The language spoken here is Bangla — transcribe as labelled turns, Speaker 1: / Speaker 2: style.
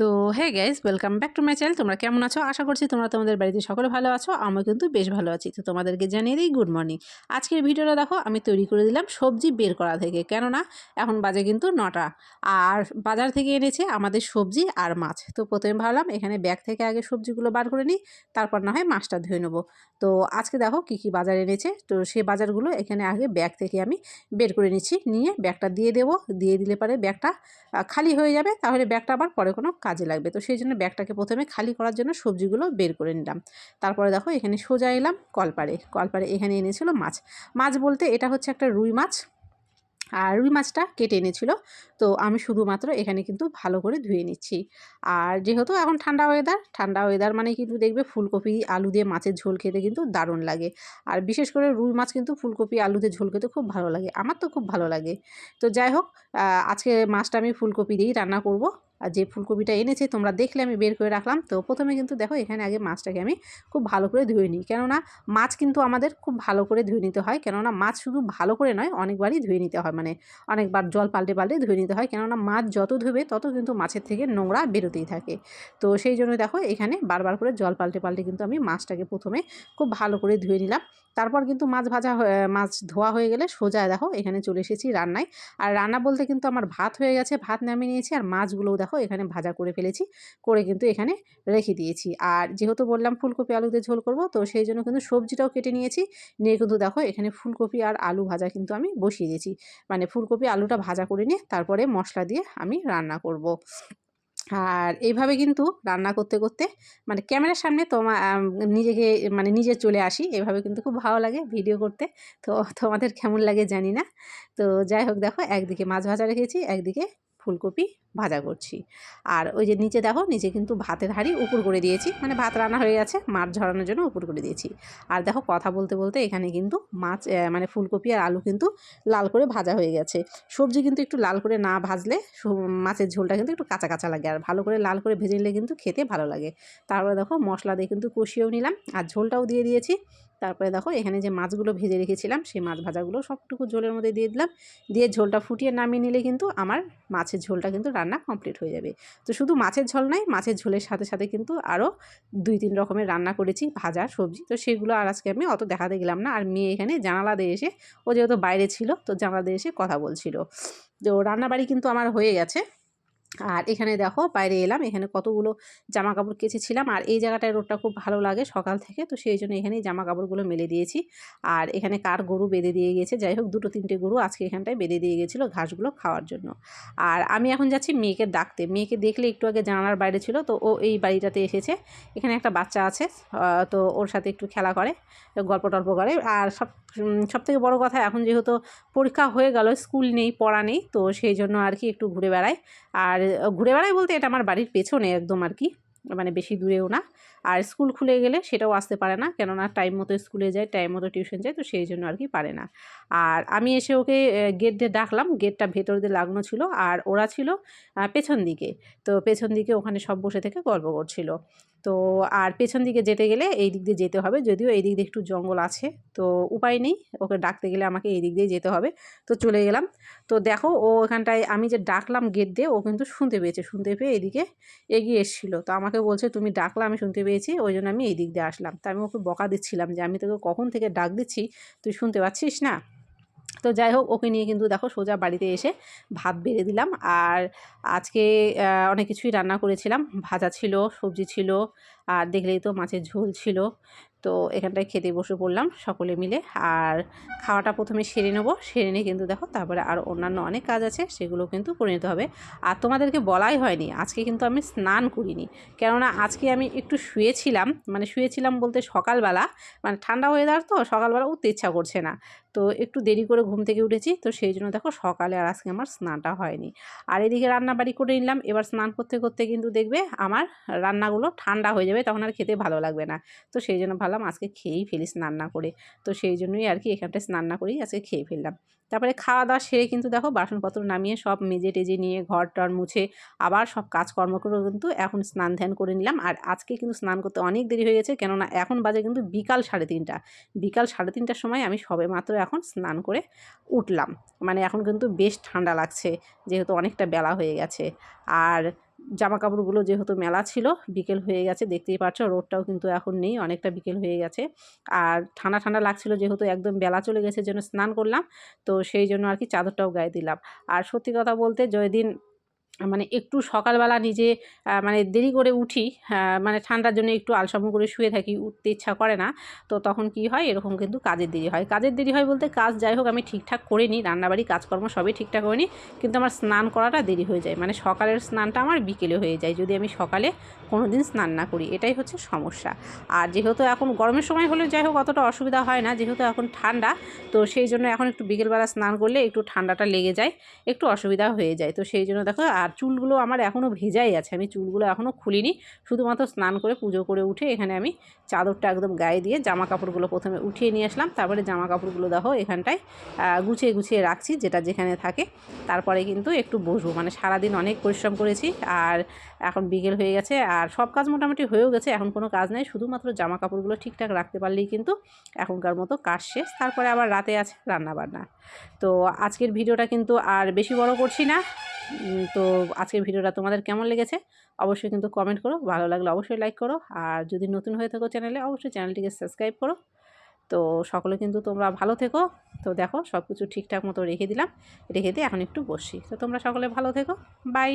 Speaker 1: তো hey guys, welcome back to my channel. তোমরা কেমন আছো? আশা করছি তোমরা তোমাদের বাড়িতে সকলে ভালো আছো। আমি কিন্তু বেশ ভালো আছি। তো তোমাদেরকে জানিয়ে দিই গুড মর্নিং। আজকের ভিডিওটা দেখো আমি তৈরি করে দিলাম সবজি বের করা থেকে, কেননা এখন বাজে কিন্তু 9টা, আর বাজার থেকে এনেছে আমাদের সবজি আর মাছ। তো প্রথমে ভাবলাম এখানে ব্যাগ থেকে আগে সবজিগুলো বার করে নিই, তারপর না হয় মাছটা ধুয়ে নেবো। তো আজকে দেখো কী কী বাজার এনেছে, তো সেই বাজারগুলো এখানে আগে ব্যাগ থেকে আমি বের করে নিচ্ছি, নিয়ে ব্যাগটা দিয়ে দেবো। দিয়ে দিলে পরে ব্যাগটা খালি হয়ে যাবে, তাহলে ব্যাগটা আবার পরে কোনো কাজে লাগবে। তো সেই জন্য ব্যাগটাকে প্রথমে খালি করার জন্য সবজিগুলো বের করে নিলাম। তারপরে দেখো এখানে সোজা এলাম কলপাড়ে এখানে এনেছিল মাছ। মাছ বলতে এটা হচ্ছে একটা রুই মাছ, আর রুই মাছটা কেটে এনেছিল। তো আমি শুধুমাত্র এখানে কিন্তু ভালো করে ধুয়ে নিচ্ছি। আর যেহেতু এখন ঠান্ডা ওয়েদার মানে কিন্তু দেখবে ফুলকপি আলু দিয়ে মাছের ঝোল খেতে কিন্তু দারুণ লাগে। আর বিশেষ করে রুই মাছ কিন্তু ফুলকপি আলু দিয়ে ঝোল খেতে খুব ভালো লাগে, আমার তো খুব ভালো লাগে। তো যাই হোক, আজকে মাছটা আমি ফুলকপি দিয়েই রান্না করব। আর যে ফুলকপিটা এনেছে তোমরা দেখলে আমি বের করে রাখলাম। তো প্রথমে কিন্তু দেখো এখানে আগে মাছটাকে আমি খুব ভালো করে ধুয়ে নিই, কেননা মাছ কিন্তু আমাদের খুব ভালো করে ধুয়ে নিতে হয়। কেননা মাছ শুধু ভালো করে নয়, অনেকবারই ধুয়ে নিতে হয়, মানে অনেকবার জল পাল্টে পাল্টে ধুয়ে নিতে হয়। কেননা মাছ যত ধুবে তত কিন্তু মাছের থেকে নোংরা বেরোতেই থাকে। তো সেই জন্য দেখো এখানে বারবার করে জল পাল্টে পাল্টে কিন্তু আমি মাছটাকে প্রথমে খুব ভালো করে ধুয়ে নিলাম। তারপর কিন্তু মাছ ধোয়া হয়ে গেলে সোজা দেখো এখানে চলে এসেছি রান্নায়। আর রান্না বলতে কিন্তু আমার ভাত হয়ে গেছে, ভাত নামিয়ে নিয়েছি, আর মাছগুলোও দেখো এখানে ভাজা করে ফেলেছি, করে কিন্তু এখানে রেখে দিয়েছি। আর যেহেতু বললাম ফুলকপি আলু দিয়ে ঝোল করব, তো সেই জন্য কিন্তু সবজিটাও কেটে নিয়েছি, নিয়ে কিন্তু দেখো এখানে ফুলকপি আর আলু ভাজা কিন্তু আমি বসিয়ে দিয়েছি। মানে ফুলকপি আলুটা ভাজা করে নিয়ে তারপরে মশলা দিয়ে আমি রান্না করব। আর এইভাবে কিন্তু রান্না করতে করতে মানে ক্যামেরার সামনে নিজেকে মানে নিজে চলে আসি, এভাবে কিন্তু খুব ভালো লাগে ভিডিও করতে। তো তোমাদের কেমন লাগে জানি না। তো যাই হোক, দেখো একদিকে মাছ ভাজা রেখেছি, একদিকে ফুলকপি ভাজা করছি। আর ওই যে নিচে দেখো, নিচে কিন্তু ভাতের হাঁড়ি উপর করে দিয়েছি, মানে ভাত রান্না হয়ে গেছে, মাছ ঝরানোর জন্য উপর করে দিয়েছি। আর দেখো কথা বলতে বলতে এখানে কিন্তু মানে ফুলকপি আর আলু কিন্তু লাল করে ভাজা হয়ে গেছে। সবজি কিন্তু একটু লাল করে না ভাজলে মাছের ঝোলটা কিন্তু একটু কাঁচা কাঁচা লাগে, আর ভালো করে লাল করে ভেজে নিলে কিন্তু খেতে ভালো লাগে। তারপরে দেখো মশলা দিয়ে কিন্তু কষিয়েও নিলাম, আর ঝোলটাও দিয়ে দিয়েছি। তারপরে দেখো এখানে যে মাছগুলো ভেজে রেখেছিলাম, সেই মাছ ভাজাগুলো সবটুকু ঝোলের মধ্যে দিয়ে দিলাম, দিয়ে ঝোলটা ফুটিয়ে নামিয়ে নিলে কিন্তু আমার মাছের ঝোলটা কিন্তু রান্না কমপ্লিট হয়ে যাবে। তো শুধু মাছের ঝোল নয়, মাছের ঝোলের সাথে সাথে কিন্তু আরও 2-3 রকমের রান্না করেছি, ভাজা সবজি। তো সেগুলো আর আজকে আমি অত দেখাতে গেলাম না। আর মেয়ে এখানে জানালা দিয়ে এসে, ও যেহেতু বাইরে ছিল তো জানালা দিয়ে এসে কথা বলছিল। তো রান্নাবাড়ি কিন্তু আমার হয়ে গেছে। আর এখানে দেখো বাইরে এলাম, এখানে কতগুলো জামা কাপড় কেচেছিলাম, আর এই জায়গাটায় রোদটা খুব ভালো লাগে সকাল থেকে, তো সেই জন্য এখানে জামা কাপড়গুলো মেলে দিয়েছি। আর এখানে কার গরু বেঁধে দিয়ে গেছে, যাই হোক 2-3টে গরু আজকে এখানটায় বেঁধে দিয়ে গেছিলো ঘাসগুলো খাওয়ার জন্য। আর আমি এখন যাচ্ছি মেয়েকে ডাকতে। মেয়েকে দেখলে একটু আগে জানালার বাইরে ছিল, তো ও এই বাড়িটাতে এসেছে। এখানে একটা বাচ্চা আছে, তো ওর সাথে একটু খেলা করে, গল্প টল্প করে। আর সবথেকে বড় কথা, এখন যেহেতু পরীক্ষা হয়ে গেল, স্কুল নেই, পড়া নেই, তো সেই জন্য আর কি একটু ঘুরে বেড়ায়। আর ঘুরে বেড়াই বলতে এটা আমার বাড়ির পেছনে একদম আর কি, মানে বেশি দূরেও না। আর স্কুল খুলে গেলে সেটাও আসতে পারে না, কেননা টাইম মতো স্কুলে যায়, টাইম মতো টিউশন যায়, তো সেই জন্য আর কি পারে না। আর আমি এসে ওকে গেট দিয়ে ডাকলাম, গেটটা ভেতর দিয়ে লাগানো ছিল, আর ওরা ছিল পেছন দিকে। তো পেছন দিকে ওখানে সব বসে থেকে গল্প করছিল। তো আর পেছন দিকে যেতে গেলে এই দিক দিয়ে যেতে হবে, যদিও এই দিক দিয়ে একটু জঙ্গল আছে, তো উপায় নেই, ওকে ডাকতে গেলে আমাকে এই দিক দিয়ে যেতে হবে। তো চলে গেলাম। তো দেখো ও এখানটায় আমি যে ডাকলাম গেট দিয়ে, ও কিন্তু শুনতে পেয়েছে, শুনতে পেয়ে এদিকে এগিয়ে এসেছিলো। তো আমাকে বলছে তুমি ডাকলা, আমি শুনতে পেয়েছি, ওই জন্য আমি এই দিক দিয়ে আসলাম। তা আমি ওকে বকা দিচ্ছিলাম যে আমি তোকে কখন থেকে ডাক দিচ্ছি, তুই শুনতে পাচ্ছিস না। তো যাই হোক, ওকে নিয়ে কিন্তু দেখো সোজা বাড়িতে এসে ভাত বেড়ে দিলাম। আর আজকে অনেক কিছুই রান্না করেছিলাম, ভাজা ছিল, সবজি ছিল, আর দেখলেই তো মাছের ঝোল ছিল। তো এখানটায় খেতে বসে পড়লাম সকলে মিলে। আর খাওয়াটা প্রথমে সেরে নেবো, সেরে নিয়ে কিন্তু দেখো তারপরে আর অন্যান্য অনেক কাজ আছে, সেগুলো কিন্তু করে নিতে হবে। আর তোমাদেরকে বলাই হয়নি, আজকে কিন্তু আমি স্নান করিনি, কেননা আজকে আমি একটু শুয়েছিলাম, মানে শুয়েছিলাম বলতে সকালবেলা, মানে ঠান্ডা ওয়েদার তো সকালবেলা উঠতে ইচ্ছা করছে না, তো একটু দেরি করে ঘুম থেকে উঠেছি, তো সেই জন্য দেখো সকালে আর আজকে আমার স্নানটা হয়নি। আর এদিকে রান্নাবাড়ি করে নিলাম। এবার স্নান করতে করতে কিন্তু দেখবে আমার রান্নাগুলো ঠান্ডা হয়ে যাবে, তখন আর খেতে ভালো লাগবে না। তো সেই জন্য ভাবলাম আজকে খেয়েই ফেলি স্নান না করে। তো সেই জন্যই আর কি এখানটায় স্নান না করেই আজকে খেয়ে ফেললাম। তারপরে খাওয়া দাওয়া সেরে কিন্তু দেখো বাসনপত্র নামিয়ে সব মেজে টেজে নিয়ে ঘর টর মুছে আবার সব কাজকর্ম করে কিন্তু এখন স্নান ধ্যান করে নিলাম। আর আজকে কিন্তু স্নান করতে অনেক দেরি হয়ে গেছে, কেননা এখন বাজে কিন্তু বিকাল 3:30। বিকাল 3:30টার সময় আমি সবেমাত্র এখন স্নান করে উঠলাম। মানে এখন কিন্তু বেশ ঠান্ডা লাগছে, যেহেতু অনেকটা বেলা হয়ে গেছে। আর জামা কাপড়গুলো যেহেতু মেলা ছিল, বিকেল হয়ে গেছে, দেখতেই পাচ্ছ রোদটাও কিন্তু এখন নেই, অনেকটা বিকেল হয়ে গেছে। আর ঠান্ডা ঠান্ডা লাগছিল, যেহেতু একদম বেলা চলে গেছে জন্য স্নান করলাম, তো সেই জন্য আর কি চাদরটাও গায়ে দিলাম। আর সত্যি কথা বলতে যেদিন মানে একটু সকালবেলা নিজে মানে দেরি করে উঠি, মানে ঠান্ডার জন্য একটু আলসামো করে শুয়ে থাকি, উঠতে ইচ্ছা করে না, তো তখন কি হয়, এরকম কিন্তু কাজের দেরি হয়। কাজের দেরি হয় বলতে কাজ যাই হোক আমি ঠিকঠাক করে নিই, রান্নাবাড়ি কাজকর্ম সবই ঠিকঠাক করে নিই, কিন্তু আমার স্নান করাটা দেরি হয়ে যায়, মানে সকালের স্নানটা আমার বিকেলে হয়ে যায় যদি আমি সকালে কোনো দিন স্নান না করি, এটাই হচ্ছে সমস্যা। আর যেহেতু এখন গরমের সময় হলে যাই হোক অতটা অসুবিধা হয় না, যেহেতু এখন ঠান্ডা, তো সেই জন্য এখন একটু বিকেলবেলা স্নান করলে একটু ঠান্ডাটা লেগে যায়, একটু অসুবিধা হয়ে যায়। তো সেই জন্য দেখো, আর চুলগুলো আমার এখনও ভেজাই আছে, আমি চুলগুলো এখনও খুলিনি, শুধুমাত্র স্নান করে পুজো করে উঠে এখানে আমি চাদরটা একদম গায়ে দিয়ে জামা কাপড়গুলো প্রথমে উঠিয়ে নিয়ে আসলাম, তারপরে জামা কাপড়গুলো দেখো এখানটায় গুছিয়ে গুছিয়ে রাখছি, যেটা যেখানে থাকে। তারপরে কিন্তু একটু বসবো, মানে সারাদিন অনেক পরিশ্রম করেছি, আর এখন বিকেল হয়ে গেছে, আর সব কাজ মোটামুটি হয়েও গেছে, এখন কোনো কাজ নেই, শুধুমাত্র জামা কাপড়গুলো ঠিকঠাক রাখতে পারলেই কিন্তু এখনকার মতো কাজ শেষ। তারপরে আবার রাতে আছে রান্নাবান্না। তো আজকের ভিডিওটা কিন্তু আর বেশি বড় করছি না। তো আজকের ভিডিওটা তোমাদের কেমন লেগেছে অবশ্যই কিন্তু কমেন্ট করো, ভালো লাগলে অবশ্যই লাইক করো, আর যদি নতুন হয়ে থাকো চ্যানেলে অবশ্যই চ্যানেলটিকে সাবস্ক্রাইব করো। তো সকলে কিন্তু তোমরা ভালো থেকো। তো দেখো সব কিছু ঠিকঠাক মতো রেখে দিলাম, রেখে দিয়ে এখন একটু বসি। তো তোমরা সকলে ভালো থেকো, বাই।